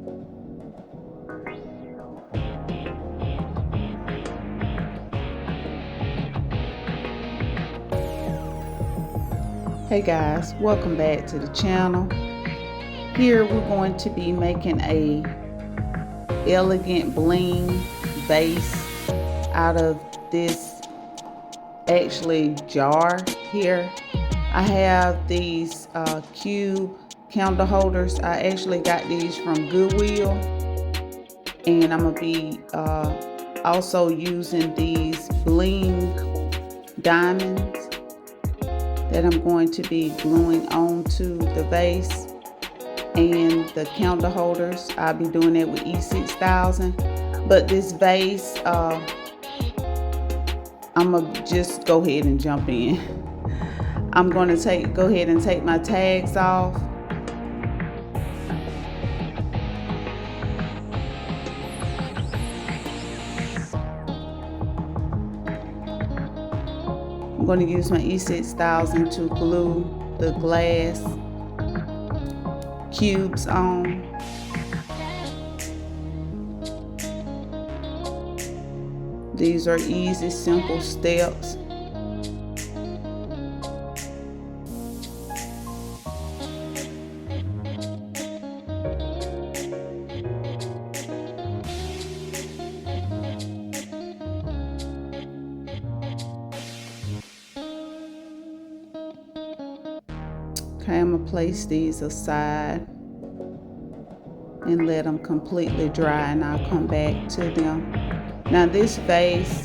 Hey guys, welcome back to the channel. Here we're going to be making a elegant bling vase out of this actually jar here. I have these cube candle holders. I actually got these from Goodwill, and I'm gonna be also using these bling diamonds that I'm going to be gluing onto the vase and the candle holders. I'll be doing it with E6000. But this vase, I'm gonna just go ahead and jump in. I'm gonna go ahead and take my tags off. I'm going to use my E6000 to glue the glass cubes on. These are easy, simple steps. Okay, I'm gonna place these aside and let them completely dry, and I'll come back to them. Now this vase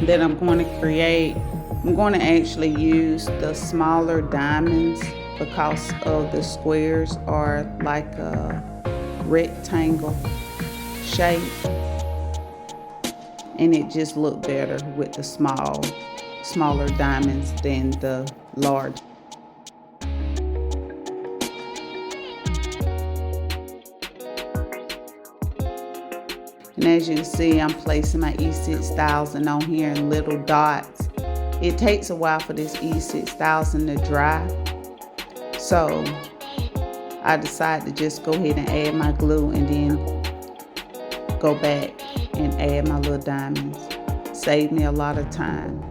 that I'm going to create, I'm going to actually use the smaller diamonds because of the squares are like a rectangle shape, and it just looked better with the smaller diamonds than the large. And as you can see, I'm placing my E6000 on here in little dots. It takes a while for this E6000 to dry, so I decided to just go ahead and add my glue and then go back and add my little diamonds. Saved me a lot of time.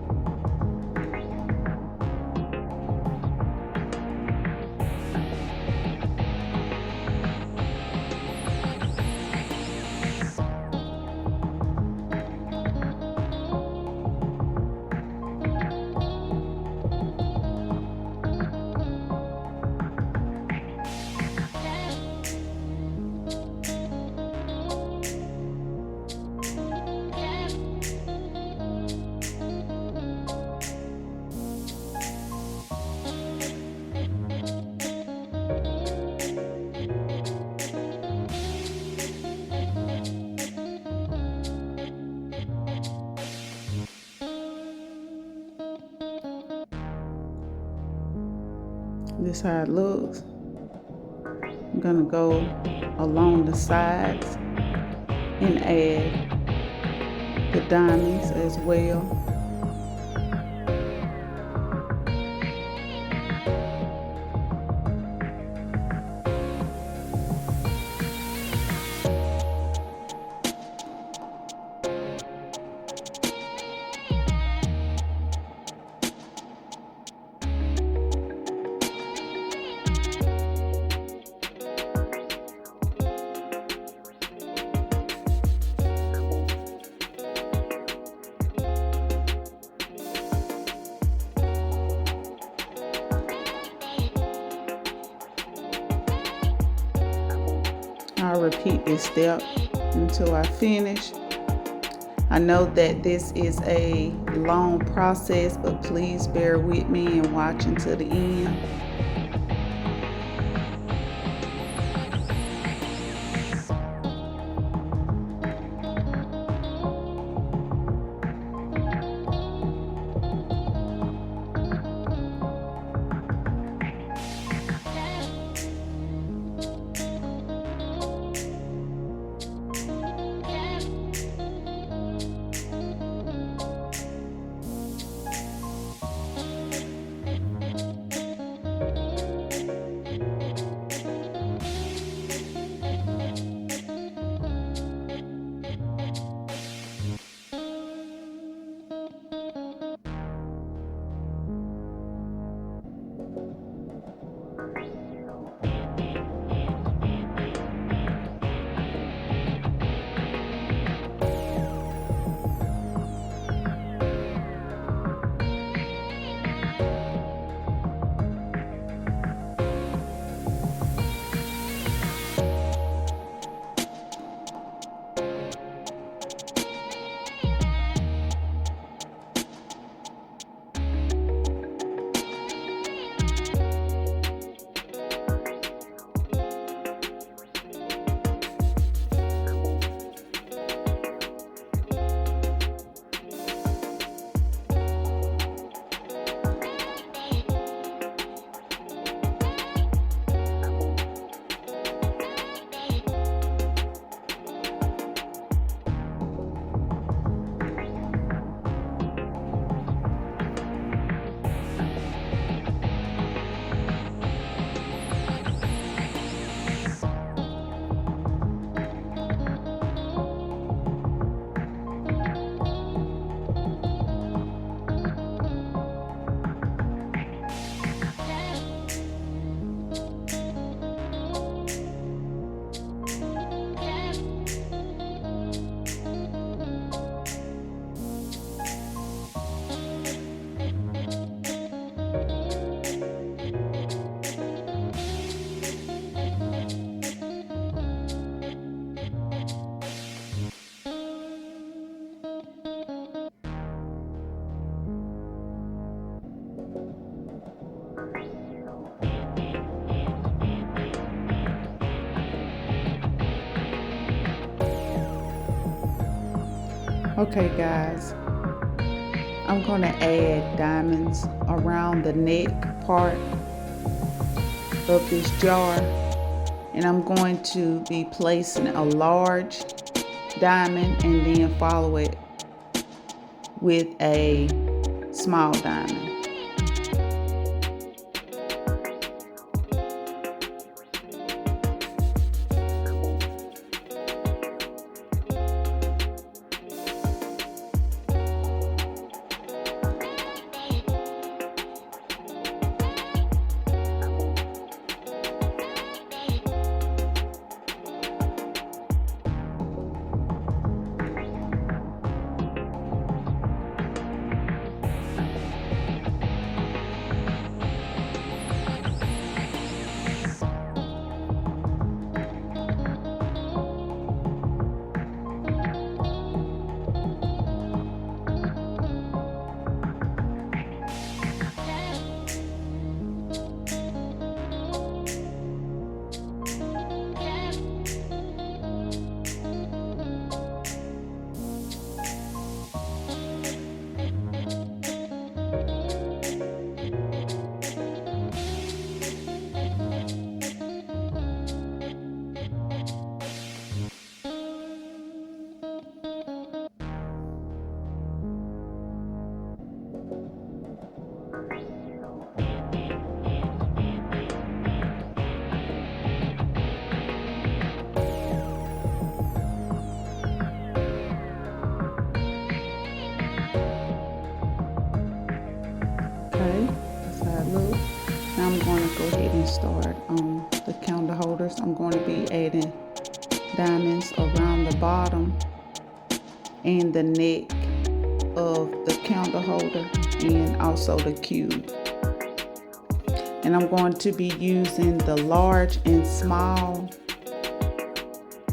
This is how it looks. I'm gonna go along the sides and add the diamonds as well. I'll repeat this step until I finish. I know that this is a long process, but please bear with me and watch until the end. Okay guys, I'm going to add diamonds around the neck part of this jar, and I'm going to be placing a large diamond and then follow it with a small diamond. Okay, that's how it looks. Now I'm going to go ahead and start on the candle holders. I'm going to be adding diamonds around the bottom and the neck of the candle holder and also the cube. And I'm going to be using the large and small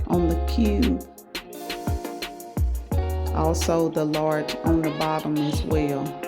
on the cube, also the large on the bottom as well.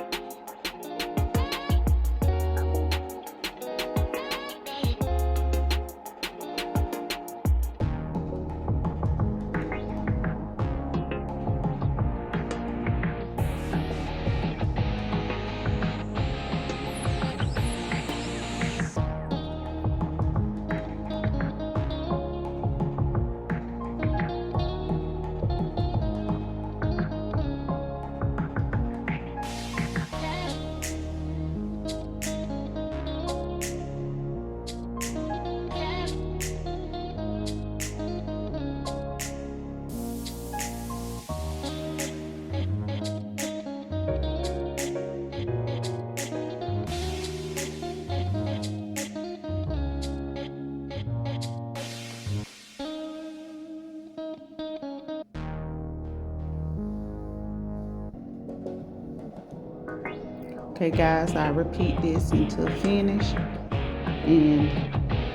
Okay guys, I repeat this until finish, and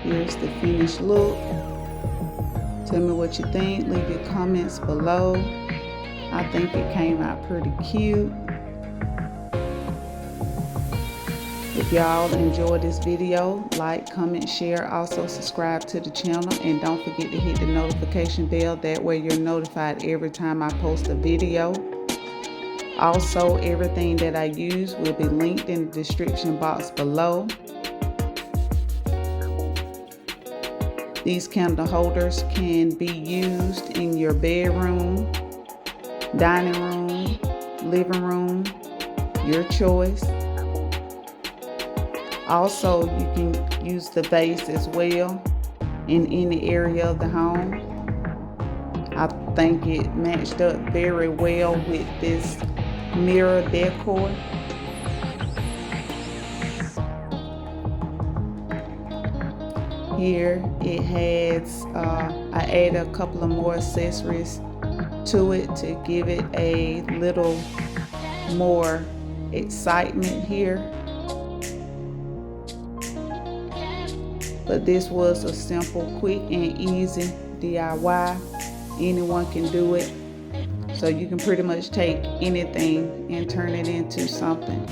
here's the finished look. Tell me what you think, leave your comments below. I think it came out pretty cute. If y'all enjoyed this video, like, comment, share, also subscribe to the channel, and don't forget to hit the notification bell. That way you're notified every time I post a video. Also, everything that I use will be linked in the description box below. These candle holders can be used in your bedroom, dining room, living room, your choice. Also, you can use the vase as well in any area of the home. I think it matched up very well with this mirror decor. Here it has, I added a couple of more accessories to it to give it a little more excitement here. But this was a simple, quick, and easy DIY. Anyone can do it. So you can pretty much take anything and turn it into something.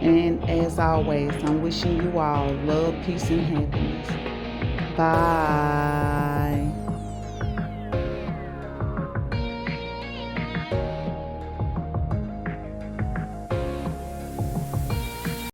And as always, I'm wishing you all love, peace, and happiness. Bye.